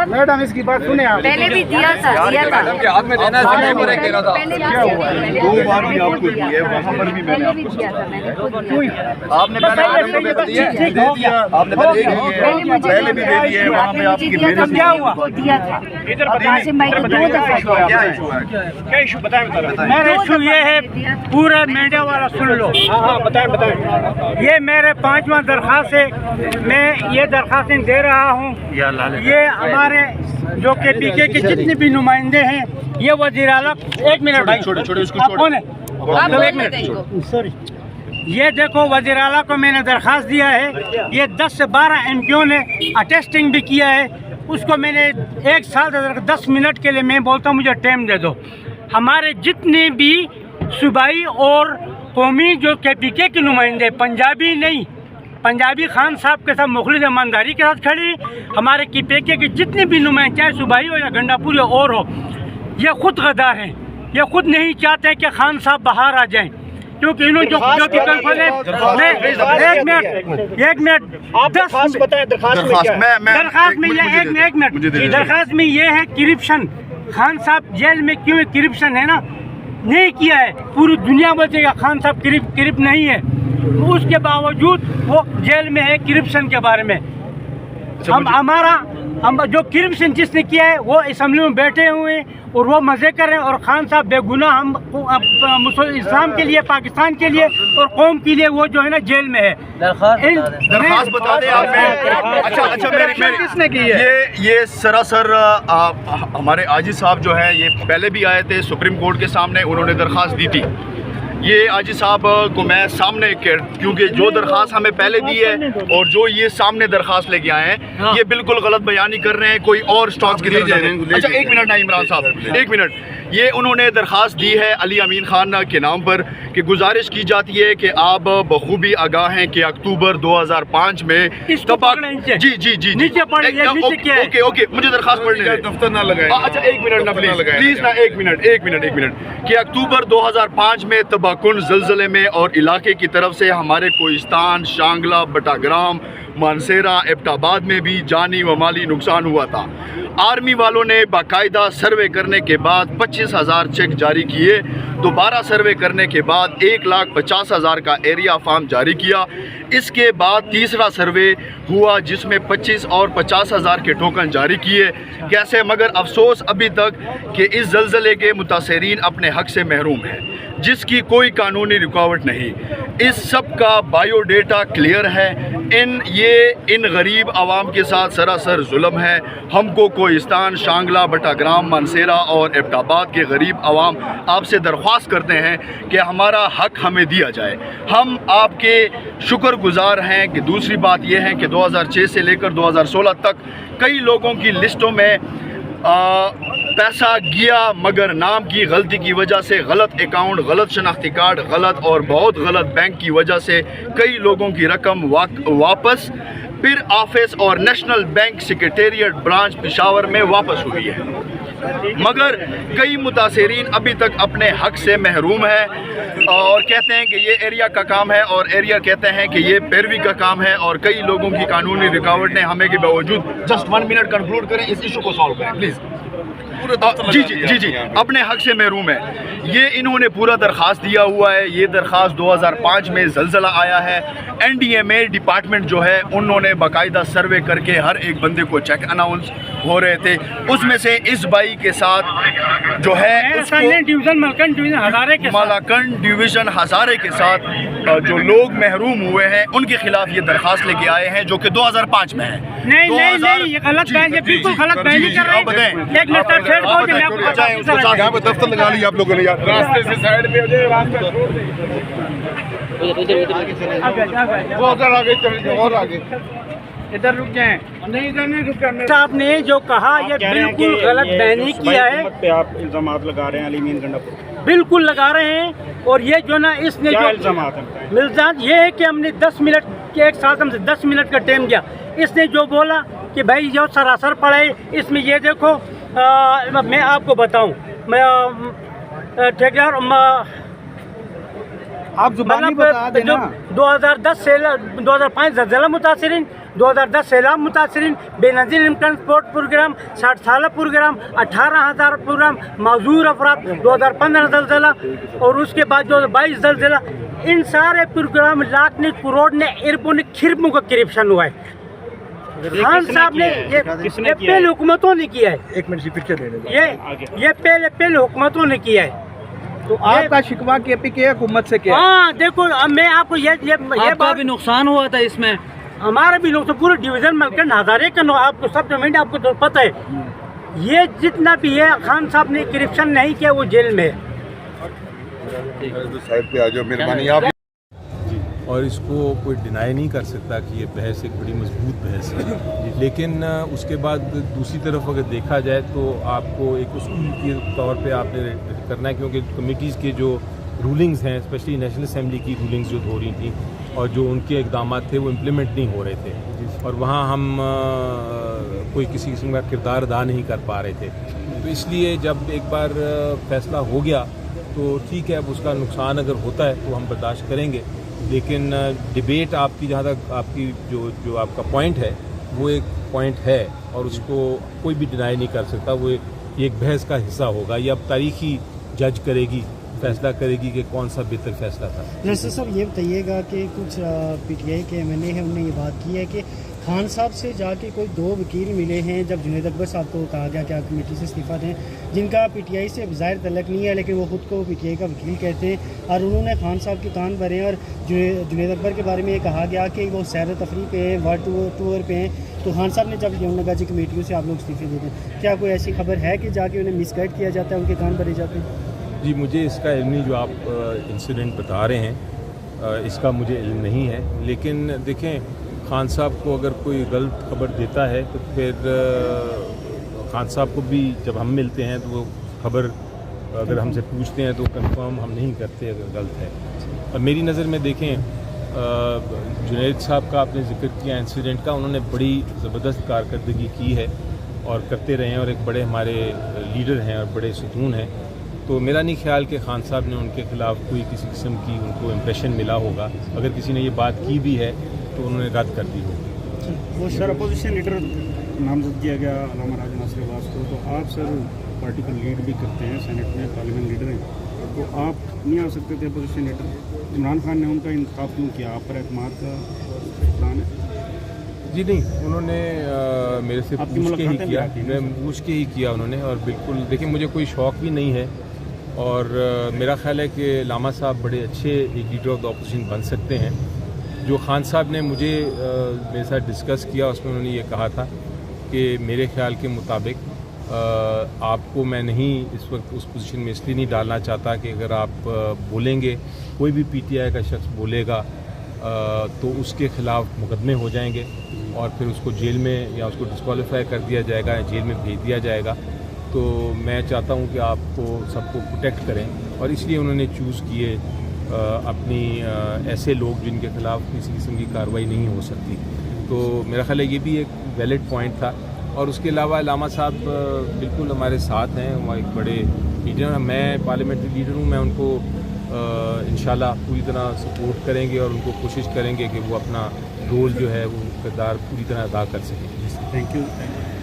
Madam इसकी बात सुने आप। पहले भी दिया था मैडम के हाथ में देना था, पहले दो बार भी आपको दिए, वहाँ पर भी मैंने भी दिया था मैंने खुद आपने पहले मैडम को पेपर दिए, आपने पहले पहले भी दे दिए, वहाँ पे आपकी मेरे से क्या हुआ दिया था। और कासिम भाई को 2 दफा क्या इशू है? क्या इशू बताएं। मेरा इशू ये है, पूरा मीडिया वाला सुन लो। हाँ बताएं। ये मेरे 5वां दरख्वास्त है, मैं ये दरख्वास्तें दे रहा हूँ। ये हमारे जो के पीके के जितने भी नुमाइंदे हैं, ये वज़ीर आला, एक मिनट भाई, छोड़े उसको आप कौन है? आप एक मिनट, सॉरी। ये देखो, वज़ीर आला को मैंने दरख्वास्त दिया है, ये 10 से 12 MPO ने अटेस्टिंग भी किया है। उसको मैंने 1 साल 10 मिनट के लिए मैं बोलता हूँ मुझे टाइम दे दो। हमारे जितने भी सूबाई और कौमी जो KPK के नुमाइंदे, पंजाबी नहीं, पंजाबी खान साहब के साथ मुखलिस ईमानदारी के साथ खड़ी, हमारे KPK के जितने भी नुमाइंदे, चाहे सूबाई हो या गंडापुर और हो, ये खुद गद्दार हैं। ये खुद नहीं चाहते हैं कि खान साहब बाहर आ जाएं, क्योंकि इन्होंने जो एक मिनट दरखास्त बताएं। दरखास्त में दरखास्त में ये है करप्शन। खान साहब जेल में क्यों करप्शन है ना, नहीं किया है, पूरी दुनिया बोलतेगा खान साहब करप्ट नहीं है, उसके बावजूद वो जेल में है करप्शन के बारे में। हम जो करप्शन जिसने किया है वो असेंबली में बैठे हुए हैं और वो मज़े कर रहे हैं, और खान साहब बेगुनाह हम इस्लाम के लिए, पाकिस्तान के लिए और कौम के लिए वो जो है ना जेल में है। दरखास्त बता दें आपने। अच्छा मेरी किसने की है? ये सरासर हमारे आजी साहब जो है, ये पहले भी आए थे सुप्रीम कोर्ट के सामने, उन्होंने दरखास्त दी थी। ये आजी साहब को मैं सामने, क्योंकि जो दरखास्त हमें पहले दी है और जो ये सामने दरखास्त लेके आए हैं, ये बिल्कुल गलत बयानी कर रहे हैं, कोई और स्टॉक की तरफ जा रहे हैं। अच्छा एक मिनट ना इमरान साहब, एक मिनट। ये उन्होंने दरखास्त दी है अली अमीन खान के नाम पर कि गुजारिश की जाती है कि आप बखूबी आगाह हैं कि अक्टूबर 2005 में जी ओके मुझे दरखास्त पढ़ने दें। दफ्तर ना लगाएं। अच्छा एक मिनट ना प्लीज ना, एक मिनट कि अक्टूबर 2005 में तबाकुन ज़लज़ले में और इलाके की तरफ से हमारे कोहिस्तान, शांगला, बटाग्राम, मानसेरा, एबटाबाद में भी जानी व माली नुकसान हुआ था। आर्मी वालों ने बाकायदा सर्वे करने के बाद 25,000 चेक जारी किए, दोबारा सर्वे करने के बाद 1,50,000 का एरिया फार्म जारी किया। इसके बाद तीसरा सर्वे हुआ जिसमें 25 और 50,000 के टोकन जारी किए। कैसे, मगर अफसोस अभी तक कि इस ज़लज़ले के मुतासरीन अपने हक से महरूम हैं, जिसकी कोई कानूनी रुकावट नहीं। इस सब का बायोडेटा क्लियर है। इन गरीब आवाम के साथ सरासर जुल्म है। हमको कोहिस्तान, शांगला, बटाग्राम, मानसेरा और एबटाबाद के गरीब आवाम आपसे दरख्वास्त करते हैं कि हमारा हक हमें दिया जाए। हम आपके शुक्रगुजार हैं। कि दूसरी बात यह है कि 2006 से लेकर 2016 तक कई लोगों की लिस्टों में पैसा गया, मगर नाम की गलती की वजह से, गलत अकाउंट, गलत शनाख्ती कार्ड, गलत और बहुत गलत बैंक की वजह से कई लोगों की रकम वापस फिर ऑफिस और national bank secretariat branch Peshawar में वापस हुई है, मगर कई मुतासरीन अभी तक अपने हक से महरूम है और कहते हैं कि ये एरिया का काम है, और एरिया कहते हैं कि ये पैरवी का काम है, और कई लोगों की कानूनी रुकावट ने हमें के बावजूद। जस्ट 1 मिनट कंक्लूड करें, इस इशू को सॉल्व करें प्लीज़। जी अपने हक से महरूम है। ये इन्होंने पूरा दरख्वास्त दिया हुआ है। ये दरख्वास्त 2005 में ज़लज़ला आया है। NDMA डिपार्टमेंट जो है, उन्होंने बाकायदा सर्वे करके हर एक बंदे को चेक अनाउंस हो रहे थे। उसमें से इस बाई के साथ जो है मलाकंड डिवीज़न हज़ारे के साथ जो लोग महरूम हुए हैं, उनके खिलाफ ये दरख्वास्त लेके आए हैं, जो कि 2005 में है। नहीं, ये गलत बयानी, बिल्कुल गलत बयानी कर रहे हैं। एक मिनट यहाँ पे दफ्तर लगा लिया आप लोगों ने यार। रास्ते से साइड पे हो जाए, रास्ता छोड़ दें। और आगे इधर रुक जाएं। नहीं रुक। आपने जो कहा ये बिल्कुल गलत बयानी किया है। आप इल्जाम लगा रहे हैं अली अमीन गंडापुर, बिल्कुल लगा रहे हैं। और ये जो ना इसने जो इल्जाम ये है कि हमने 10 मिनट के, एक साथ हमसे 10 मिनट का टाइम दिया। इसने जो बोला कि भाई जो सरासर पड़ा है इसमें, ये देखो मैं आपको बताऊं, मैं ठेकेदार आप जुबानी बता देना। 2010 से 2005 ज़लज़ला मुतासरीन, 2010 سیلاب متاثرین بےنظیر ٹرانسپورٹ پروگرام 60 سالہ پروگرام 18,000 پروگرام معذور افراد 2015 زلزلہ اور اس کے بعد 2022 زلزلہ ان سارے پروگرام لاکھ نے کروڑ نے اربوں نے کھربوں کا کرپشن ہوا ہے خان صاحب نے یہ پہلے حکومتوں نے کیا ہے ایک منٹ سے یہ پہلے حکومتوں نے کیا ہے تو آپ کا شکوہ کے پی کے حکومت سے کیا ہے؟ ہاں دیکھو میں آپ کو یہ آپ کا بھی نقصان ہوا تھا اس میں ہمارا بھی لوگ تو پورے ڈویژن ملکن ہزارے کا آپ کو سب ڈومینٹ آپ کو تو پتہ ہے یہ جتنا بھی ہے خان صاحب نے کرپشن نہیں کیا وہ جیل میں ہے اور اس کو کوئی ڈینائی نہیں کر سکتا کہ یہ بحث ایک بڑی مضبوط بحث ہے لیکن اس کے بعد دوسری طرف اگر دیکھا جائے تو آپ کو ایک اصول کے طور پہ آپ نے کرنا ہے کیونکہ کمیٹیز کے جو رولنگز ہیں اسپیشلی نیشنل اسمبلی کی رولنگز جو ہو رہی تھیں اور جو ان کے اقدامات تھے وہ امپلیمنٹ نہیں ہو رہے تھے اور وہاں ہم کوئی کسی قسم کا کردار ادا نہیں کر پا رہے تھے تو اس لیے جب ایک بار فیصلہ ہو گیا تو ٹھیک ہے اب اس کا نقصان اگر ہوتا ہے تو ہم برداشت کریں گے لیکن ڈبیٹ آپ کی جہاں تک آپ کی جو آپ کا پوائنٹ ہے وہ ایک پوائنٹ ہے اور اس کو کوئی بھی ڈینائی نہیں کر سکتا وہ ایک بحث کا حصہ ہوگا یہ اب تاریخی جج کرے گی فیصلہ کرے گی کہ کون سا بہتر فیصلہ تھا ناصر صاحب یہ بتائیے گا کہ کچھ پی ٹی آئی کے ایم این اے ہیں انہوں نے یہ بات کی ہے کہ خان صاحب سے جا کے کوئی 2 وکیل ملے ہیں جب جنید اکبر صاحب کو کہا گیا کہ آپ کمیٹی سے استعفیٰ دیں جن کا پی ٹی آئی سے ظاہر تعلق نہیں ہے لیکن وہ خود کو پی ٹی آئی کا وکیل کہتے ہیں اور انہوں نے خان صاحب کے کان بھرے ہیں اور جنید اکبر کے بارے میں یہ کہا گیا کہ وہ سیر و تفریح پہ ہیں ورلڈ ٹور پہ ہیں تو خان صاحب نے جب یہ لگا جی کمیٹیوں سے آپ لوگ استعفے دے دیں کیا کوئی ایسی خبر ہے کہ جا کے انہیں مس گائڈ کیا جاتا ہے ان کے کان بھرے جاتے ہیں؟ جی مجھے اس کا علم نہیں جو آپ انسیڈنٹ بتا رہے ہیں اس کا مجھے علم نہیں ہے لیکن دیکھیں خان صاحب کو اگر کوئی غلط خبر دیتا ہے تو پھر خان صاحب کو بھی جب ہم ملتے ہیں تو وہ خبر اگر ہم سے پوچھتے ہیں تو کنفرم ہم نہیں کرتے اگر غلط ہے اور میری نظر میں دیکھیں جنید صاحب کا آپ نے ذکر کیا انسیڈنٹ کا انہوں نے بڑی زبردست کارکردگی کی ہے اور کرتے رہے ہیں اور ایک بڑے ہمارے لیڈر ہیں اور بڑے ستون ہیں تو میرا نہیں خیال کہ خان صاحب نے ان کے خلاف کوئی کسی قسم کی ان کو امپریشن ملا ہوگا اگر کسی نے یہ بات کی بھی ہے تو انہوں نے رد کر دی ہوگی وہ سر اپوزیشن لیڈر نامزد کیا گیا علامہ راجہ ناصر عباس کو تو آپ سر پارٹی کا لیڈ بھی کرتے ہیں سینٹ میں پارلیمنٹ لیڈر ہیں تو آپ نہیں آ سکتے تھے اپوزیشن لیڈر عمران خان نے ان کا انتخاب کیوں کیا آپ پر اعتماد کا پلان ہے؟ جی نہیں انہوں نے میرے سے پوچھ کے ہی کیا میں پوچھ کے ہی کیا انہوں نے اور بالکل دیکھیں مجھے کوئی شوق بھی نہیں ہے اور میرا خیال ہے کہ علامہ صاحب بڑے اچھے ایک لیڈر آف دا اپوزیشن بن سکتے ہیں جو خان صاحب نے مجھے میرے ساتھ ڈسکس کیا اس میں انہوں نے یہ کہا تھا کہ میرے خیال کے مطابق آپ کو میں نہیں اس وقت اس پوزیشن میں اس لیے نہیں ڈالنا چاہتا کہ اگر آپ بولیں گے کوئی بھی پی ٹی آئی کا شخص بولے گا تو اس کے خلاف مقدمے ہو جائیں گے اور پھر اس کو جیل میں یا اس کو ڈسکوالیفائی کر دیا جائے گا یا جیل میں بھیج دیا جائے گا تو میں چاہتا ہوں کہ آپ کو سب کو پروٹیکٹ کریں اور اس لیے انہوں نے چوز کیے اپنی ایسے لوگ جن کے خلاف کسی قسم کی کارروائی نہیں ہو سکتی تو میرا خیال ہے یہ بھی ایک ویلڈ پوائنٹ تھا اور اس کے علاوہ علامہ صاحب بالکل ہمارے ساتھ ہیں وہ ایک بڑے لیڈر ہیں میں پارلیمنٹری لیڈر ہوں میں ان کو انشاءاللہ پوری طرح سپورٹ کریں گے اور ان کو کوشش کریں گے کہ وہ اپنا رول جو ہے وہ کردار پوری طرح ادا کر سکیں. Thank you.